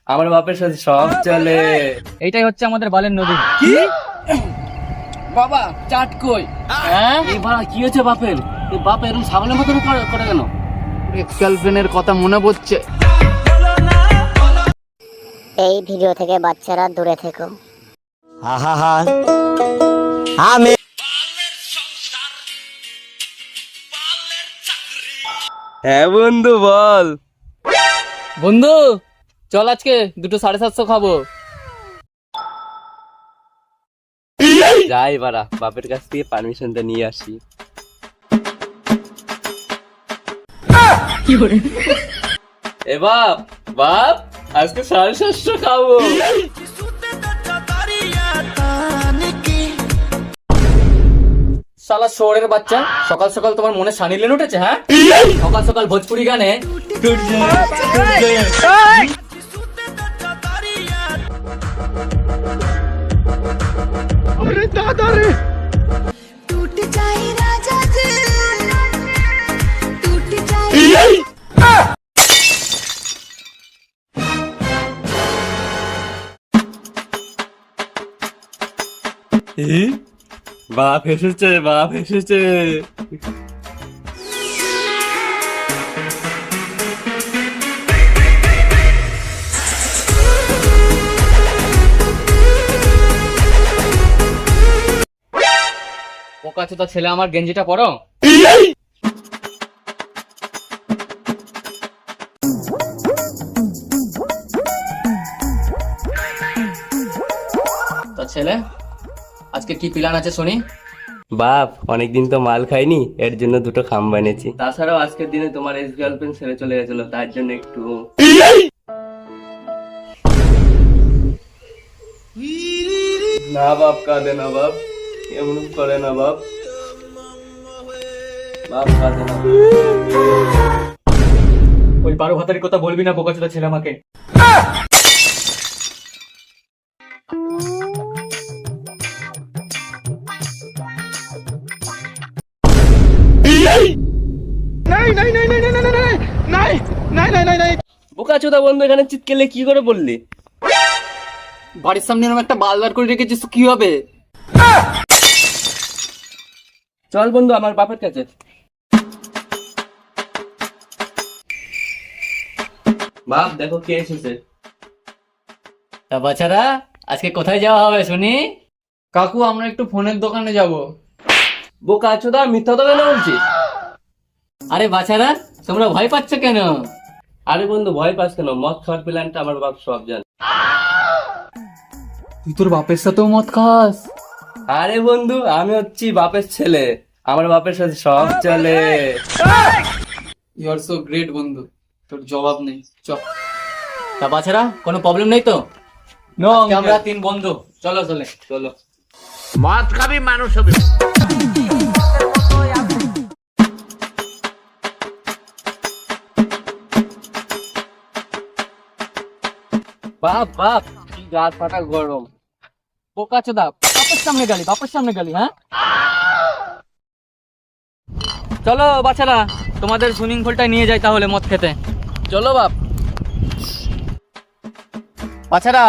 আমার বাপের সাথে সব চলে। এইটাই হচ্ছে আমাদের বালের নদী। কি বাবা চাট কই? হ্যাঁ, এই বাড়া কি হচ্ছে বাপের? এই বাপ এরকম ছাগলের মতন করে কেন? এক্স গার্লফ্রেন্ডের কথা মনে পড়ছে। এই ভিডিও থেকে বাচ্চারা দূরে থেকো। আমি হ্যাঁ বন্ধু বল। বন্ধু চল আজকে দুটো 750 খাবো। যাই বাড়া বাপের কাছ থেকে পারমিশনটা নিয়ে আসি। এ বাপ বাপ আজকে 750 খাবো। শালা শহরের বাচ্চা, সকাল সকাল তোমার মনে সানি লিওন উঠেছে? হ্যাঁ, সকাল সকাল ভোজপুরি গানে टूट जाए राजा दिल, टूट जाए বাপ এসেছে বাপ এসেছে। বোকাচোদা ছেলে, আমার গেঞ্জিটা পরো। তা ছেলে, আজকে কি প্ল্যান আছে শুনি? বাপ অনেকদিন তো মাল খাইনি, এর জন্য দুটো খাম বানিয়েছি। তাছাড়াও আজকের দিনে তোমার এক্স গার্লফ্রেন্ড ছেড়ে চলে গেছিল, তার জন্য একটু। না বাপ কাঁদে না বাপ, এমন করে না বাপ, বাপ কাঁদে না। ওই 12 ভাতারি কথা বলবি না বোকাচোদা ছেলে আমাকে। বোকাচোদা বন্ধু এখানে চিৎকেলে কি করে বললি? বাড়ির সামনে এরকম একটা বালদার করে রেখেছিস তো কি হবে? চল বন্ধু আমার বাপের কাছে। বাপ দেখো কে এসেছে। তা বাচ্চারা আজকে কোথায় যাওয়া হবে শুনি? কাকু আমরা একটু ফোনের দোকানে যাব। বোকাচোদা মিথ্যা তো কেন বলছিস? আরে বাচ্চারা তোমরা ভয় পাচ্ছ কেন? আরে বন্ধু ভয় পাস কেন? মদ খাওয়ার প্ল্যানটা আমার বাপ সব জানে। তুই তোর বাপের সাথেও মদ খাস? আরে বন্ধু আমি হচ্ছি বাপের ছেলে, আমার বাপের সাথে সব চলে। ইউ আর সো গ্রেট বন্ধু, তোর জবাব নেই। চল। তা বাচ্চারা কোনো প্রবলেম নেই তো? নো আজকে আমরা 3 বন্ধু, চলো চলে চলো। মদ খাবি মানুষ হবে। বাপ বাপ কি গাছ ফাটা গরম। বোকাচোদা বাপের সামনে গালি, বাপের সামনে গালি। হ্যাঁ চলো বাচ্চারা, তোমাদের সুইমিং পুলটা নিয়ে যাই তাহলে মদ খেতে। চলো বাপ। বাচ্চারা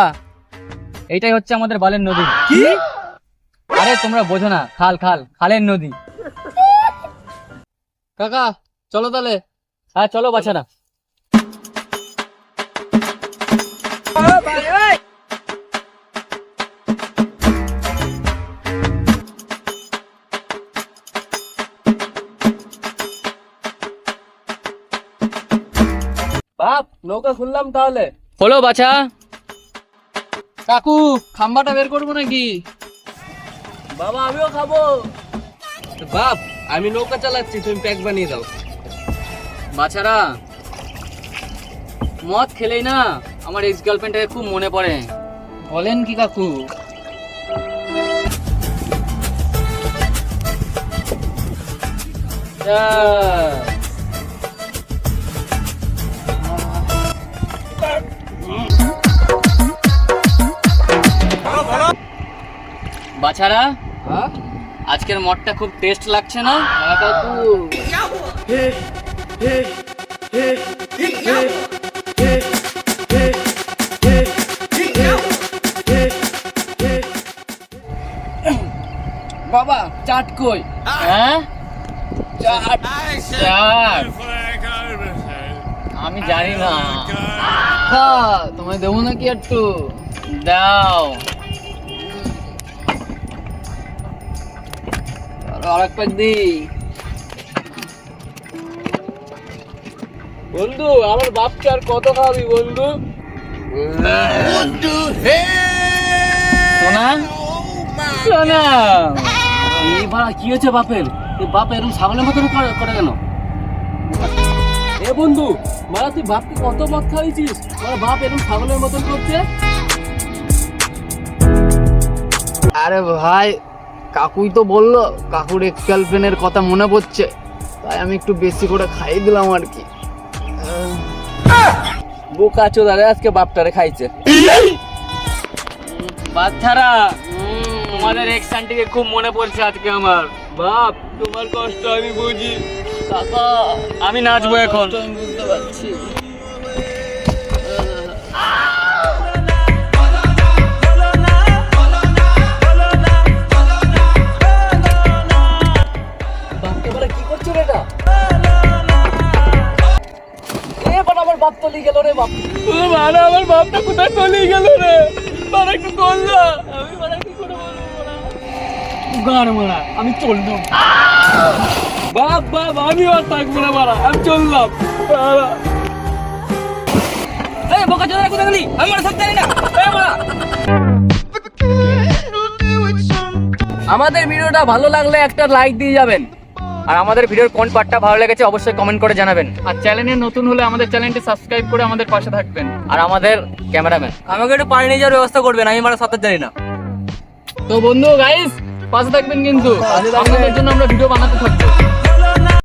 এইটাই হচ্ছে আমাদের বালের নদী। কি? আরে তোমরা বোঝো না, খাল খাল, খালের নদী। কাকা চলো তাহলে। হ্যাঁ চলো বাচ্চারা। বাপ নৌকা খুললাম তাহলে। হলো বাছা। কাকু খাম্বাটা বের করবো নাকি? বাবা আমিও খাবো। বাপ আমি নৌকা চালাচ্ছি, তুমি প্যাক বানিয়ে দাও। বাছারা মদ খেলেই না আমার এক্স গার্লফ্রেন্ডটাকে খুব মনে পড়ে। বলেন কি কাকু? বাছারা আজকের মদটা খুব টেস্ট লাগছে না? হ্যাঁ কাকু। চাট কই? হ্যাঁ চাট চাট আমি জানি না। তোমায় দেবো নাকি একটু? দাও। আরেক প্যাক দিই। বন্ধু আমার বাপকে আর কত খাওয়াবি বন্ধু? সোনা সোনা এইবার কি হয়েছে বাপের? বাপ এরকম ছাগলের মতন করে কেন? এ বন্ধু মারা তুই বাপকে কত মদ খাওয়াইছিস? আমার বাপ এরকম ছাগলের মতন করছে। আরে ভাই, কাকুই তো বললো, কাকুর এক্স গার্লফ্রেন্ডের কথা মনে পড়ছে, তাই আমি একটু বেশি করে খাইয়ে দিলাম আর কি। বোকা চোদারে আজকে বাপটারে খাইছে। বাচ্চারা, তোমাদের এক্স আন্টিকে খুব মনে পড়ছে আজকে আমার। বাপ তোমার কষ্ট আমি বুঝি। কাকা আমি নাচবো এখন। আমি বুঝতে পারছি। বাপকে বলে কি করছো রে এটা? এবার আমার বাপ তলি গেল রে বাপ। মারা আমার বাপটা কোথায় তলি গেল রে? মারা একটু করলো। আমি মারা কি করে বলবো না? গান মারা, আমি চললাম। বাপ বাপ আমি আর থাকবো না মারা, আমি চললাম। এই বোকা চোদা কোথায় গেলি? আমি মারা থাকতে জানি না। এই মারা। আমাদের ভিডিওটা ভালো লাগলে একটা লাইক দিয়ে যাবেন। আর আমাদের ভিডিওর কোন পার্টটা ভালো লেগেছে অবশ্যই কমেন্ট করে জানাবেন। আর চ্যানেলে নতুন হলে আমাদের চ্যানেলটি সাবস্ক্রাইব করে আমাদের পাশে থাকবেন। আর আমাদের ক্যামেরাম্যান আমাকে একটু পানি নিয়ে যাওয়ার ব্যবস্থা করবেন, আমি মারা সাঁতার জানি না। তো বন্ধু গাইস পাশে থাকবেন কিন্তু, আপনাদের জন্য আমরা ভিডিও বানাতে থাকবো।